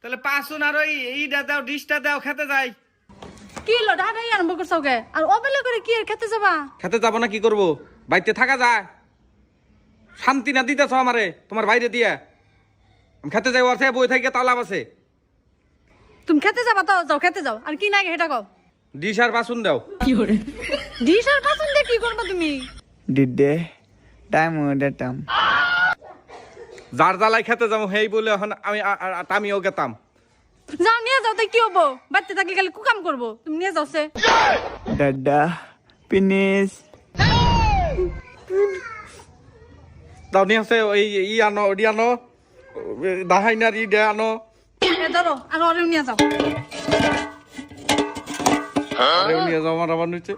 তাহলে পাঁচুন আর ওই এইটা দাও ডিশটা দাও খেতে যাই। কি হলো ঢাকাই আরম্ভ করছো কে? আর অবেলা করে কি আর খেতে যাবা? খেতে যাবো না কি করবো, বাড়িতে থাকা যায়? শান্তি না দিতেছ আমারে তোমার বাইরে দিয়ে। আমি খেতে যাই, ওর বই থেকে তালাব আছে। তুমি খেতে যাবা তো যাও, খেতে যাও। আর কি না হেটা কও। ডিশ আর বাসন দাও। ডিশ আর বাসন দিয়ে কি করবা তুমি? ডিডে টাইম ওটাম যার জ্বালাই খেতে যাবো হেই বলে এখন আমিও গেতাম। যাও নিয়ে যাও, তাই কি হবো? বাচ্চা থাকলে খালি কুকাম করবো। তুমি নিয়ে যাও সে। দাদা ফিনিশ তাও নিয়ে আসে ওই আনো ওডি আনো দাহাইনার ই দে আনো। এ ধরো আর ওরেও নিয়ে যাও। নিয়ে যাও আমার আবার নিচে।